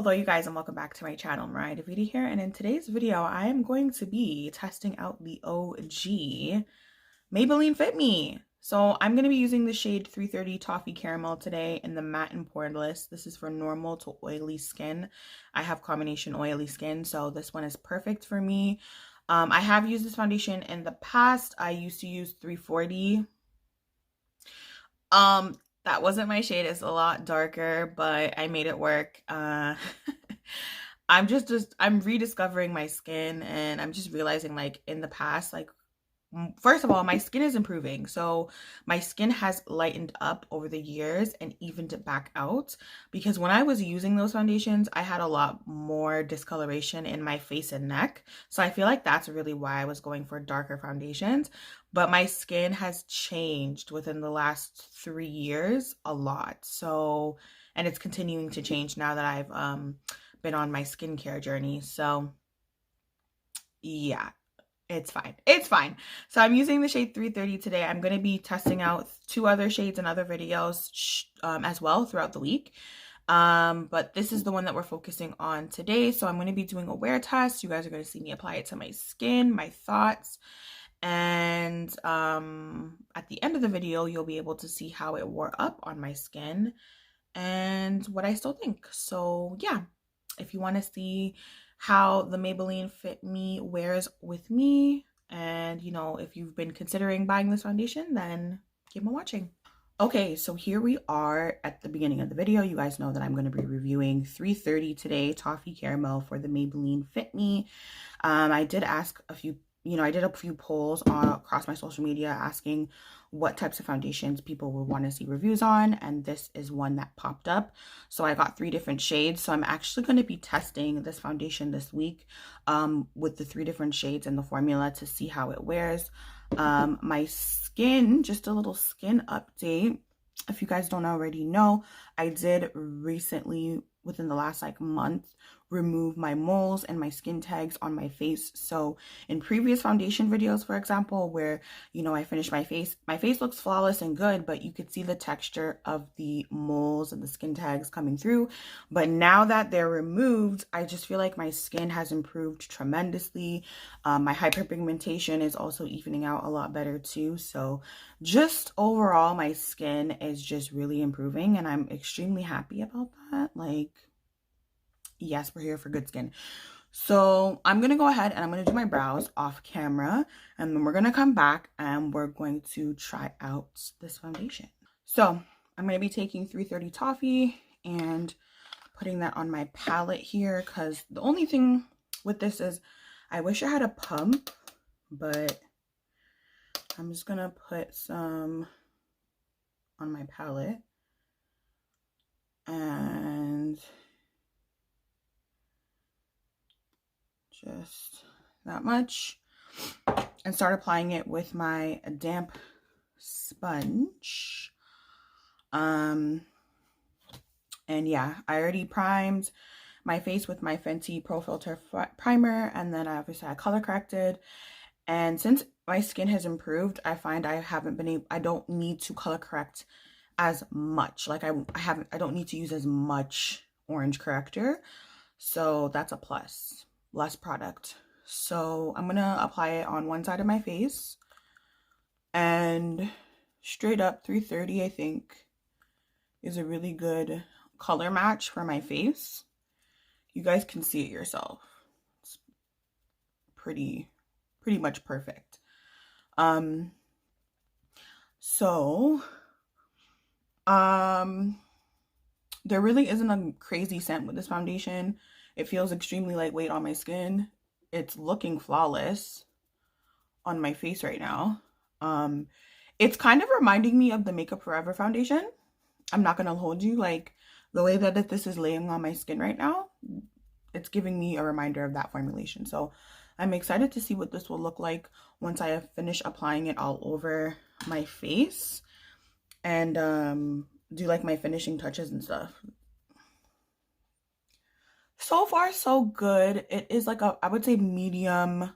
Hello you guys and welcome back to my channel. Moorea Beauty here, and in today's video I am going to be testing out the OG Maybelline Fit Me. So I'm going to be using the shade 330 Toffee Caramel today in the matte and poreless. This is for normal to oily skin. I have combination oily skin, so this one is perfect for me. I have used this foundation in the past. I used to use 340. That wasn't my shade. It's a lot darker, but I made it work. I'm rediscovering my skin, and I'm just realizing, like, in the past, like, first of all, my skin is improving. So my skin has lightened up over the years and evened it back out, because when I was using those foundations, I had a lot more discoloration in my face and neck. So I feel like that's really why I was going for darker foundations. But my skin has changed within the last 3 years a lot. So, and it's continuing to change now that I've been on my skincare journey. So yeah, it's fine. It's fine. So I'm using the shade 330 today. I'm going to be testing out 2 other shades in other videos as well throughout the week. But this is the one that we're focusing on today. So I'm going to be doing a wear test. You guys are going to see me apply it to my skin, my thoughts. And at the end of the video, you'll be able to see how it wore up on my skin and what I still think. So yeah, if you want to see how the Maybelline Fit Me wears with me, and you know, if you've been considering buying this foundation, then keep on watching. Okay, so here we are at the beginning of the video. You guys know that I'm going to be reviewing 330 today, Toffee Caramel for the Maybelline Fit Me. I did ask a few, I did a few polls across my social media asking what types of foundations people would want to see reviews on, and this is one that popped up. So I got 3 different shades. So I'm actually going to be testing this foundation this week with the 3 different shades in the formula to see how it wears. My skin, just a little skin update. If you guys don't already know, I did recently, within the last month, remove my moles and my skin tags on my face. So in previous foundation videos, for example, where I finished my face looks flawless and good, but you could see the texture of the moles and the skin tags coming through. But now that they're removed, I just feel like my skin has improved tremendously. My hyperpigmentation is also evening out a lot better too. So just overall, my skin is just really improving, and I'm extremely happy about that. Like, yes, we're here for good skin. So I'm going to go ahead and I'm going to do my brows off camera, and then we're going to come back and we're going to try out this foundation. So I'm going to be taking 330 Toffee and putting that on my palette here, because the only thing with this is I wish I had a pump, but I'm just going to put some on my palette and just that much, and start applying it with my damp sponge. And yeah, I already primed my face with my Fenty Pro Filter primer, and then I color corrected. And since my skin has improved, I find I don't need to color correct as much. Like I don't need to use as much orange corrector. So that's a plus. Less product. So I'm gonna apply it on one side of my face, and straight up 330 I think is a really good color match for my face. You guys can see it yourself. It's pretty much perfect. There really isn't a crazy scent with this foundation. It feels extremely lightweight on my skin. It's looking flawless on my face right now. It's kind of reminding me of the Makeup Forever foundation. I'm not gonna hold you, like the way that this is laying on my skin right now, it's giving me a reminder of that formulation. So I'm excited to see what this will look like once I have finished applying it all over my face and do like my finishing touches and stuff. So far, so good. It is like I would say medium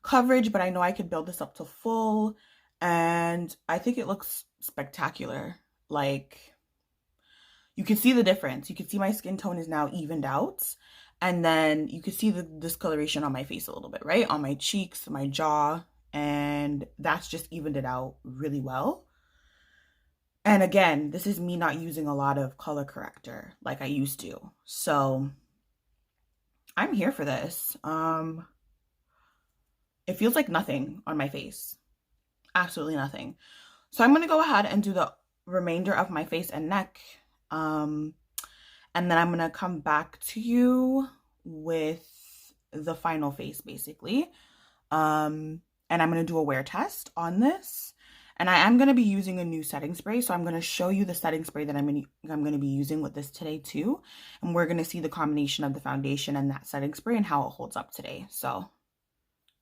coverage, but I know I could build this up to full, and I think it looks spectacular. Like, you can see the difference. You can see my skin tone is now evened out. And then you can see the discoloration on my face a little bit, right? On my cheeks, my jaw, and that's just evened it out really well. And again, this is me not using a lot of color corrector like I used to. So I'm here for this. It feels like nothing on my face. Absolutely nothing. So I'm going to go ahead and do the remainder of my face and neck. And then I'm going to come back to you with the final face, basically. And I'm going to do a wear test on this. And I am going to be using a new setting spray. So I'm going to show you the setting spray that I'm going to be using with this today too. And we're going to see the combination of the foundation and that setting spray and how it holds up today. So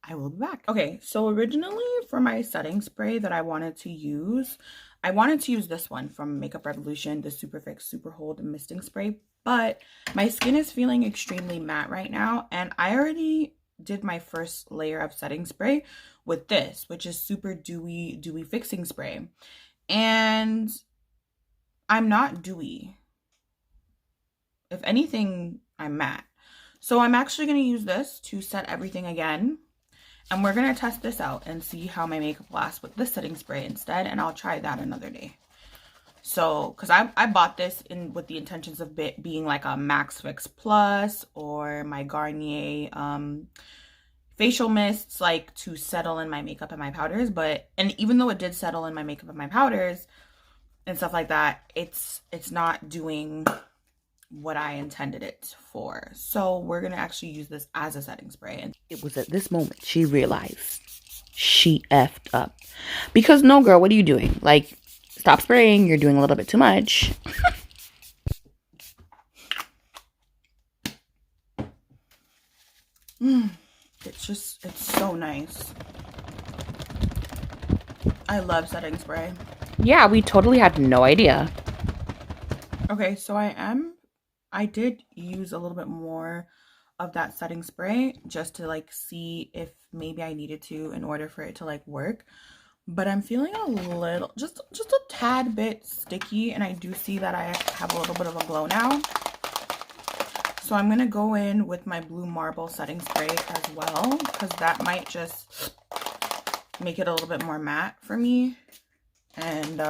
I will be back. Okay, so originally for my setting spray that I wanted to use this one from Makeup Revolution, the Super Fix Super Hold Misting Spray. But my skin is feeling extremely matte right now. And I already did my first layer of setting spray with this, which is Super Dewy Fixing Spray. And I'm not dewy. If anything, I'm matte. So I'm actually going to use this to set everything again. And we're going to test this out and see how my makeup lasts with this setting spray instead. And I'll try that another day. So, because I bought this with the intentions of being like a Max Fix Plus or my Garnier facial mists, like to settle in my makeup and my powders. And even though it did settle in my makeup and my powders and stuff like that, it's not doing what I intended it for. So we're going to actually use this as a setting spray. And it was at this moment she realized she effed up. Because no, girl, what are you doing? Like, stop spraying. You're doing a little bit too much. It's so nice. I love setting spray. Yeah, we totally had no idea. Okay, so I did use a little bit more of that setting spray just to like see if maybe I needed to in order for it to like work. But I'm feeling a little, just a tad bit sticky, and I do see that I have a little bit of a glow now. So I'm going to go in with my Blue Marble setting spray as well, because that might just make it a little bit more matte for me and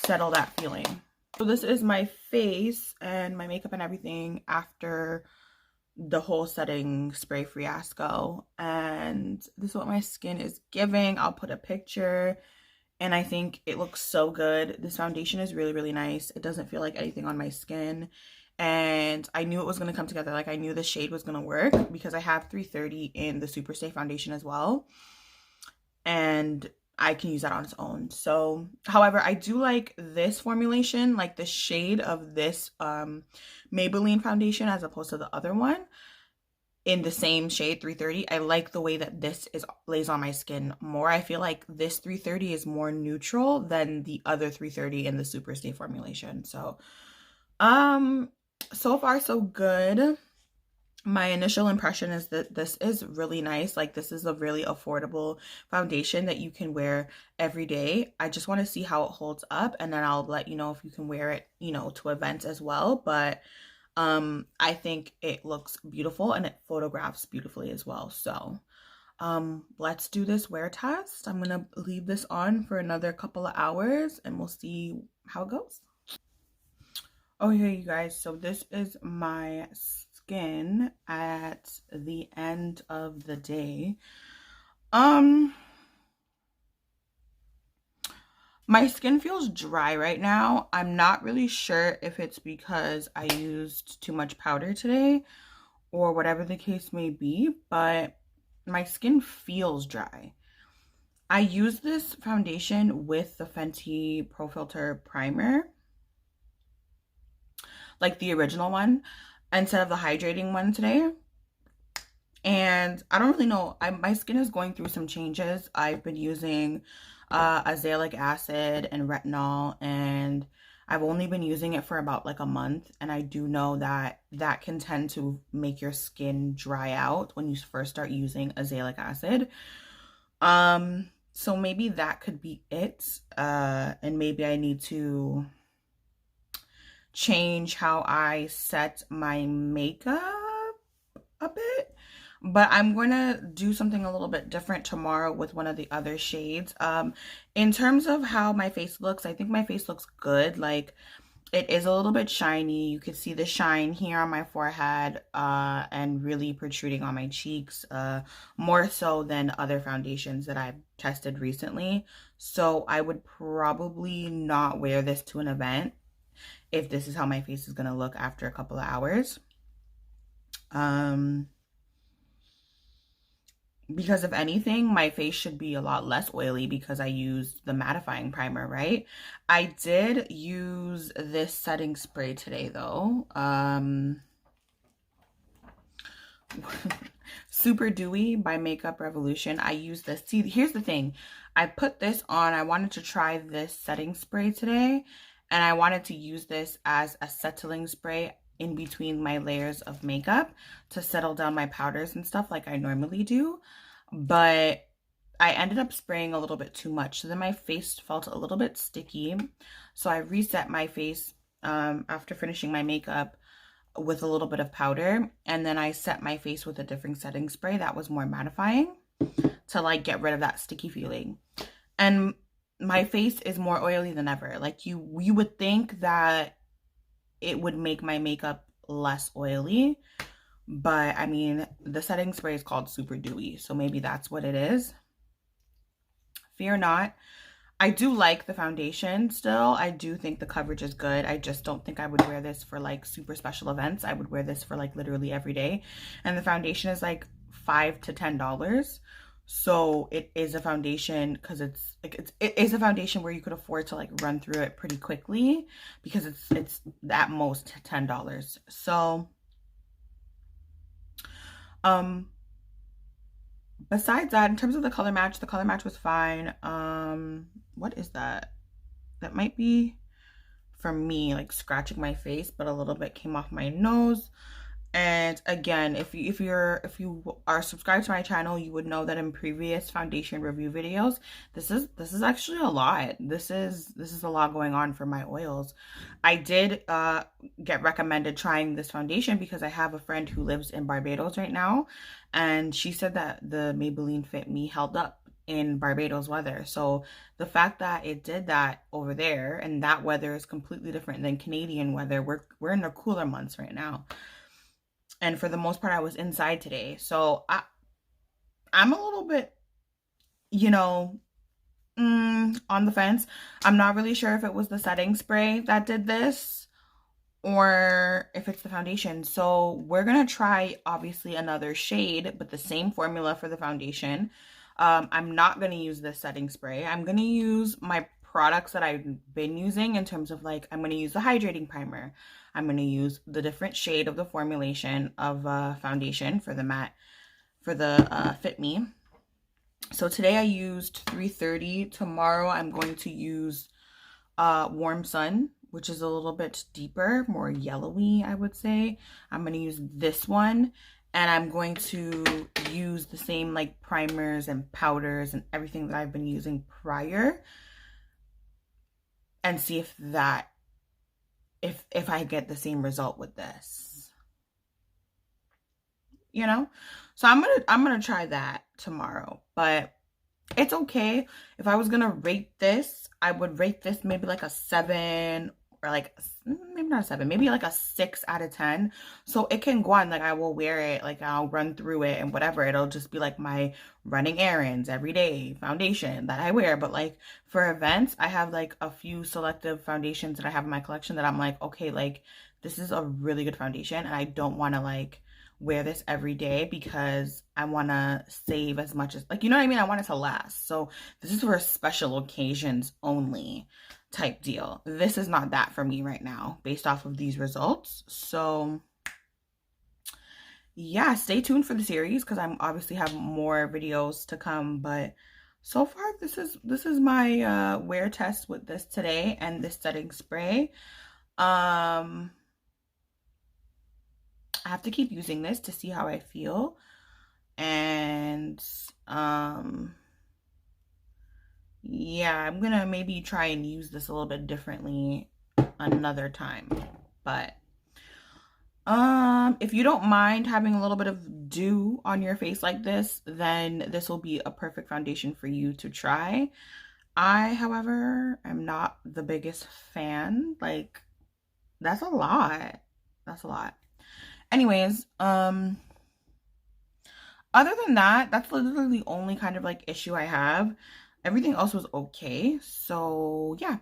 settle that feeling. So this is my face and my makeup and everything after the whole setting spray fiasco. And this is what my skin is giving. I'll put a picture. And I think it looks so good. This foundation is really, really nice. It doesn't feel like anything on my skin. And I knew it was going to come together. Like, I knew the shade was going to work because I have 330 in the Superstay foundation as well. And I can use that on its own. So, however, I do like this formulation, like the shade of this Maybelline foundation as opposed to the other one in the same shade, 330. I like the way that this lays on my skin more. I feel like this 330 is more neutral than the other 330 in the Superstay formulation. So, so far so good. My initial impression is that this is really nice. Like, this is a really affordable foundation that you can wear every day. I just want to see how it holds up, and then I'll let you know if you can wear it, you know, to events as well. But I think it looks beautiful and it photographs beautifully as well. So let's do this wear test. I'm going to leave this on for another couple of hours and we'll see how it goes. Okay, you guys, so this is my skin at the end of the day. My skin feels dry right now. I'm not really sure if it's because I used too much powder today or whatever the case may be, but my skin feels dry. I use this foundation with the Fenty Pro Filter primer, like the original one, instead of the hydrating one today. And I don't really know, my skin is going through some changes. I've been using azelaic acid and retinol, and I've only been using it for about like a month, and I do know that that can tend to make your skin dry out when you first start using azelaic acid. So maybe that could be it, and maybe I need to change how I set my makeup a bit. But I'm going to do something a little bit different tomorrow with one of the other shades. In terms of how my face looks, I think my face looks good. Like, it is a little bit shiny. You can see the shine here on my forehead and really protruding on my cheeks, more so than other foundations that I've tested recently. So I would probably not wear this to an event if this is how my face is going to look after a couple of hours. Because if anything, my face should be a lot less oily because I used the mattifying primer, right? I did use this setting spray today though. Super Dewy by Makeup Revolution. I use this. See, here's the thing. I put this on. I wanted to try this setting spray today, and I wanted to use this as a settling spray in between my layers of makeup to settle down my powders and stuff like I normally do. But I ended up spraying a little bit too much. So then my face felt a little bit sticky. So I reset my face after finishing my makeup with a little bit of powder. And then I set my face with a different setting spray that was more mattifying to like get rid of that sticky feeling. And my face is more oily than ever. Like you would think that it would make my makeup less oily, but I mean, the setting spray is called Super Dewy, so maybe that's what it is. Fear not. I do like the foundation still. I do think the coverage is good. I just don't think I would wear this for like super special events. I would wear this for like literally every day. And the foundation is like $5 to $10. So it is a foundation because it is a foundation where you could afford to like run through it pretty quickly because it's at most $10. So besides that, in terms of the color match was fine. What is that? That might be for me like scratching my face, but a little bit came off my nose. And again, if you are subscribed to my channel, you would know that in previous foundation review videos, this is actually a lot. This is a lot going on for my oils. I did get recommended trying this foundation because I have a friend who lives in Barbados right now, and she said that the Maybelline Fit Me held up in Barbados weather. So the fact that it did that over there, and that weather is completely different than Canadian weather. We're in the cooler months right now. And for the most part, I was inside today. So I'm a little bit, you know, on the fence. I'm not really sure if it was the setting spray that did this or if it's the foundation. So we're going to try, obviously, another shade, but the same formula for the foundation. I'm not going to use this setting spray. I'm going to use my products that I've been using in terms of like, I'm going to use the hydrating primer. I'm going to use the different shade of the formulation of foundation for the matte, for the Fit Me. So today I used 330. Tomorrow I'm going to use Warm Sun, which is a little bit deeper, more yellowy, I would say. I'm going to use this one. And I'm going to use the same like primers and powders and everything that I've been using prior. And see if that, if I get the same result with this, you know. So I'm gonna try that tomorrow, but it's okay. If I was gonna rate this, I would rate this maybe like a 7 or like maybe not a 7, maybe like a 6 out of 10. So it can go on, like I will wear it, like I'll run through it and whatever. It'll just be like my running errands everyday foundation that I wear. But like for events, I have like a few selective foundations that I have in my collection that I'm like, okay, like this is a really good foundation and I don't want to like wear this every day because I want to save as much as, like, you know what I mean? I want it to last. So this is for special occasions only type deal. This is not that for me right now based off of these results. So yeah, stay tuned for the series because I'm obviously have more videos to come, but so far this is my wear test with this today and this setting spray. I have to keep using this to see how I feel, and yeah, I'm gonna maybe try and use this a little bit differently another time. But if you don't mind having a little bit of dew on your face like this, then this will be a perfect foundation for you to try. I, however, am not the biggest fan. Like, that's a lot. That's a lot. Anyways, other than that, that's literally the only kind of like issue I have. Everything else was okay. So yeah,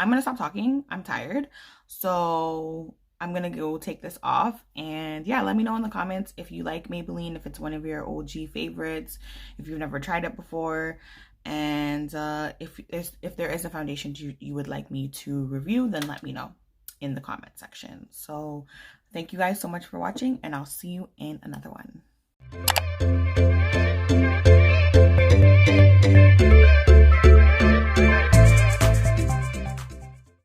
I'm gonna stop talking. I'm tired. So I'm gonna go take this off. And yeah, let me know in the comments if you like Maybelline, if it's one of your OG favorites, if you've never tried it before. And if there is a foundation you would like me to review, then let me know in the comment section. So thank you guys so much for watching, and I'll see you in another one.